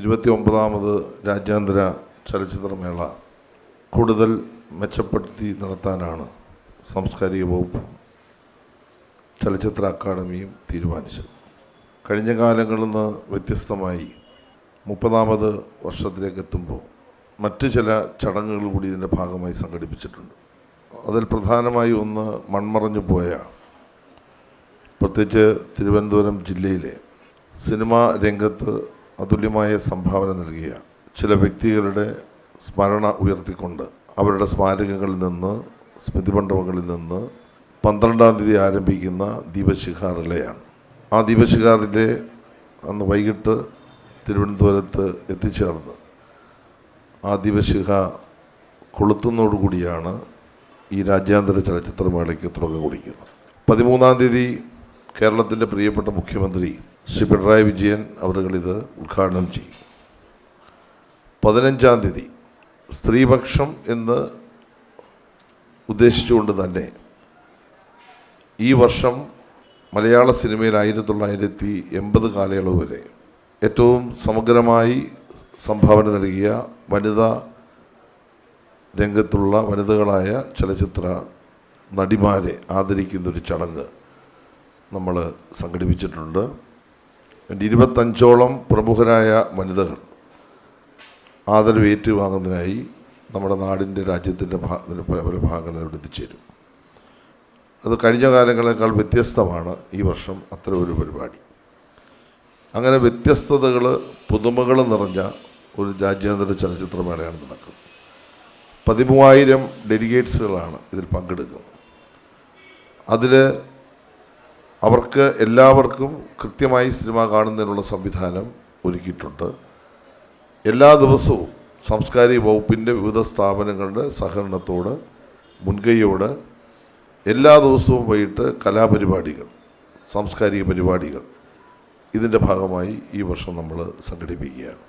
29ാമത് രാജ്യാന്തര ചലച്ചിത്രമേള കൂടുതൽ മെച്ചപ്പെടുത്തി നടത്താനാണ് സാംസ്കാരിക വകുപ്പും ചലച്ചിത്ര അക്കാദമിയും തീരുമാനിച്ചത്. കഴിഞ്ഞ കാലങ്ങളിൽ നിന്ന് വ്യത്യസ്തമായി 30ാമത് വർഷത്തിലേക്ക് എത്തുമ്പോൾ മറ്റ് ചില ചടങ്ങുകൾ കൂടി ഇതിൻ്റെ ഭാഗമായി സംഘടിപ്പിച്ചിട്ടുണ്ട്. അതിൽ പ്രധാനമായി ഒന്ന് മൺമറഞ്ഞു പോയ, പ്രത്യേകിച്ച് തിരുവനന്തപുരം ജില്ലയിലെ സിനിമാ രംഗത്ത് അതുല്യമായ സംഭാവന നൽകിയ ചില വ്യക്തികളുടെ സ്മരണ ഉയർത്തിക്കൊണ്ട് അവരുടെ സ്മാരകങ്ങളിൽ നിന്ന്, സ്മൃതിമണ്ഡപങ്ങളിൽ നിന്ന് 12-ാം തീയതി ആരംഭിക്കുന്ന ദീപശിഖ റിലേയാണ്. ആ ദീപശിഖ റിലേ അന്ന് വൈകിട്ട് തിരുവനന്തപുരത്ത് എത്തിച്ചേർന്ന് ആ ദീപശിഖ കൊളുത്തുന്നതോടുകൂടിയാണ് ഈ രാജ്യാന്തര ചലച്ചിത്രമേളയ്ക്ക് തുടക്കം കുറിക്കുന്നത്. 13-ാം തീയതി കേരളത്തിൻ്റെ പ്രിയപ്പെട്ട മുഖ്യമന്ത്രി ശ്രീ പിണറായി വിജയൻ അവരുകളിത് ഉദ്ഘാടനം ചെയ്യും. 15-ാം തീയതി സ്ത്രീപക്ഷം എന്ന് ഉദ്ദേശിച്ചുകൊണ്ട് തന്നെ ഈ വർഷം മലയാള സിനിമയിൽ 1980 കാലയളവ് വരെ ഏറ്റവും സമഗ്രമായി സംഭാവന നൽകിയ വനിതാ രംഗത്തുള്ള വനിതകളായ ചലച്ചിത്ര നടിമാരെ ആദരിക്കുന്നൊരു ചടങ്ങ് നമ്മൾ സംഘടിപ്പിച്ചിട്ടുണ്ട്. 25ഓളം പ്രമുഖരായ വനിതകൾ ആദരവ് ഏറ്റുവാങ്ങുന്നതിനായി നമ്മുടെ നാടിൻ്റെ രാജ്യത്തിൻ്റെ പല ഭാഗങ്ങളിൽ അവിടെ എത്തിച്ചേരും. അത് കഴിഞ്ഞ കാലങ്ങളെക്കാൾ വ്യത്യസ്തമാണ് ഈ വർഷം അത്തരം ഒരു പരിപാടി. അങ്ങനെ വ്യത്യസ്തതകൾ, പുതുമകൾ നിറഞ്ഞ ഒരു രാജ്യാന്തര ചലച്ചിത്രമേളയാണ് നടക്കുന്നത്. 13,000 ഡെലിഗേറ്റ്സുകളാണ് ഇതിൽ പങ്കെടുക്കുന്നത്. അതിൽ അവർക്ക് എല്ലാവർക്കും കൃത്യമായി സിനിമ കാണുന്നതിനുള്ള സംവിധാനം ഒരുക്കിയിട്ടുണ്ട്. എല്ലാ ദിവസവും സാംസ്കാരിക വകുപ്പിൻ്റെ വിവിധ സ്ഥാപനങ്ങളുടെ സഹകരണത്തോട്, മുൻകൈയോടെ എല്ലാ ദിവസവും വൈകിട്ട് കലാപരിപാടികൾ, സാംസ്കാരിക പരിപാടികൾ ഇതിൻ്റെ ഭാഗമായി ഈ വർഷം നമ്മൾ സംഘടിപ്പിക്കുകയാണ്.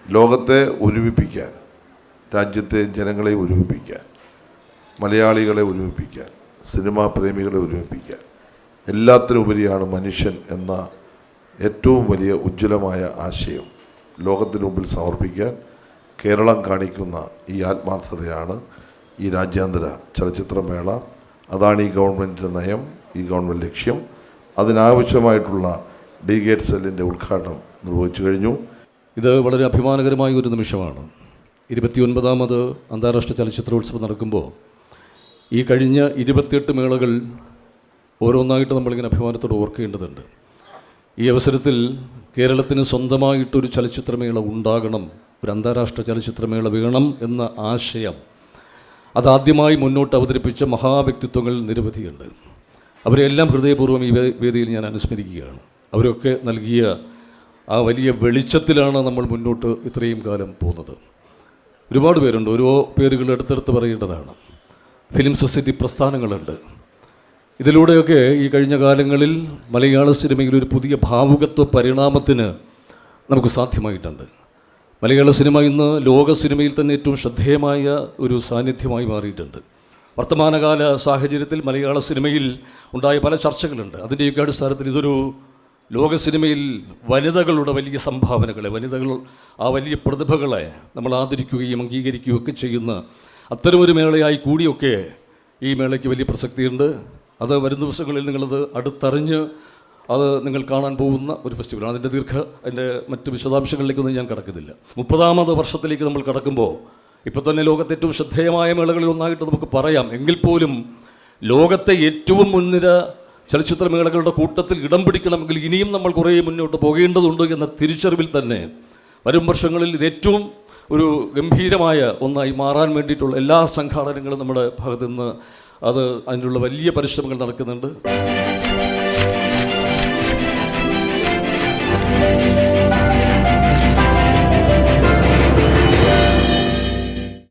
ലോകത്തെ ഒരുമിപ്പിക്കാൻ, രാജ്യത്തെ ജനങ്ങളെ ഒരുമിപ്പിക്കാൻ, മലയാളികളെ ഒരുമിപ്പിക്കാൻ, സിനിമാ പ്രേമികളെ ഒരുമിപ്പിക്കാൻ, എല്ലാത്തിനുപരിയാണ് മനുഷ്യൻ എന്ന ഏറ്റവും വലിയ ഉജ്ജ്വലമായ ആശയം ലോകത്തിന് മുമ്പിൽ സമർപ്പിക്കാൻ കേരളം കാണിക്കുന്ന ഈ ആത്മാർത്ഥതയാണ് ഈ രാജ്യാന്തര ചലച്ചിത്രമേള. അതാണ് ഈ ഗവൺമെൻറ്റിൻ്റെ നയം, ഈ ഗവൺമെൻറ് ലക്ഷ്യം. അതിനാവശ്യമായിട്ടുള്ള ഡെലിഗേറ്റ് സെല്ലിൻ്റെ ഉദ്ഘാടനം നിർവഹിച്ചു കഴിഞ്ഞു. ഇത് വളരെ അഭിമാനകരമായ ഒരു നിമിഷമാണ്. 29ാമത് അന്താരാഷ്ട്ര ചലച്ചിത്രോത്സവം നടക്കുമ്പോൾ ഈ കഴിഞ്ഞ 28 മേളകൾ ഓരോന്നായിട്ട് നമ്മളിങ്ങനെ അഭിമാനത്തോടെ ഓർക്കേണ്ടതുണ്ട്. ഈ അവസരത്തിൽ കേരളത്തിന് സ്വന്തമായിട്ടൊരു ചലച്ചിത്രമേള ഉണ്ടാകണം, ഒരു അന്താരാഷ്ട്ര ചലച്ചിത്രമേള വേണം എന്ന ആശയം അതാദ്യമായി മുന്നോട്ട് അവതരിപ്പിച്ച മഹാവ്യക്തിത്വങ്ങൾ നിരവധിയുണ്ട്. അവരെല്ലാം ഹൃദയപൂർവ്വം ഈ വേദിയിൽ ഞാൻ അനുസ്മരിക്കുകയാണ്. അവരൊക്കെ നൽകിയ ആ വലിയ വെളിച്ചത്തിലാണ് നമ്മൾ മുന്നോട്ട് ഇത്രയും കാലം പോകുന്നത്. ഒരുപാട് പേരുണ്ട്, ഓരോ പേരുകൾ എടുത്തെടുത്ത് പറയേണ്ടതാണ്. Film society പ്രസ്ഥാനങ്ങളുണ്ട്. ഇതിലൂടെയൊക്കെ ഈ കഴിഞ്ഞ കാലങ്ങളിൽ മലയാള സിനിമയിൽ ഒരു പുതിയ ഭാവുകത്വ പരിണാമത്തിന് നമുക്ക് സാധ്യമായിട്ടുണ്ട്. മലയാള സിനിമ ഇന്ന് ലോക സിനിമയിൽ തന്നെ ഏറ്റവും ശ്രദ്ധേയമായ ഒരു സാന്നിധ്യമായി മാറിയിട്ടുണ്ട്. വർത്തമാനകാല സാഹചര്യത്തിൽ മലയാള സിനിമയിൽ ഉണ്ടായ പല ചർച്ചകളുണ്ട്. അതിൻ്റെയൊക്കെ അടിസ്ഥാനത്തിൽ ഇതൊരു ലോക സിനിമയിൽ വനിതകളുടെ വലിയ സംഭാവനകളെ, വനിതകൾ ആ വലിയ പ്രതിഭകളെ നമ്മൾ ആദരിക്കുകയും അംഗീകരിക്കുകയും ഒക്കെ ചെയ്യുന്ന അത്തരമൊരു മേളയായി കൂടിയൊക്കെ ഈ മേളയ്ക്ക് വലിയ പ്രസക്തിയുണ്ട്. അത് വരും ദിവസങ്ങളിൽ നിങ്ങളത് അടുത്തറിഞ്ഞ് അത് നിങ്ങൾ കാണാൻ പോകുന്ന ഒരു ഫെസ്റ്റിവലാണ്. അതിൻ്റെ മറ്റ് വിശദാംശങ്ങളിലേക്കൊന്നും ഞാൻ കടക്കുന്നില്ല. 30ാമത് വർഷത്തിലേക്ക് നമ്മൾ കടക്കുമ്പോൾ ഇപ്പോൾ തന്നെ ലോകത്തെ ഏറ്റവും ശ്രദ്ധേയമായ മേളകളിൽ ഒന്നായിട്ട് നമുക്ക് പറയാം. എങ്കിൽ പോലും ലോകത്തെ ഏറ്റവും മുൻനിര ചലച്ചിത്രമേളകളുടെ കൂട്ടത്തിൽ ഇടം പിടിക്കണമെങ്കിൽ ഇനിയും നമ്മൾ കുറേ മുന്നോട്ട് പോകേണ്ടതുണ്ട് എന്ന തിരിച്ചറിവിൽ തന്നെ വരും വർഷങ്ങളിൽ ഇത് ഏറ്റവും ഒരു ഗംഭീരമായ ഒന്നായി മാറാൻ വേണ്ടിയിട്ടുള്ള എല്ലാ സംഘാടനങ്ങളും നമ്മുടെ ഭാഗത്തു നിന്ന് അതിനുള്ള വലിയ പരിശ്രമങ്ങൾ നടക്കുന്നുണ്ട്.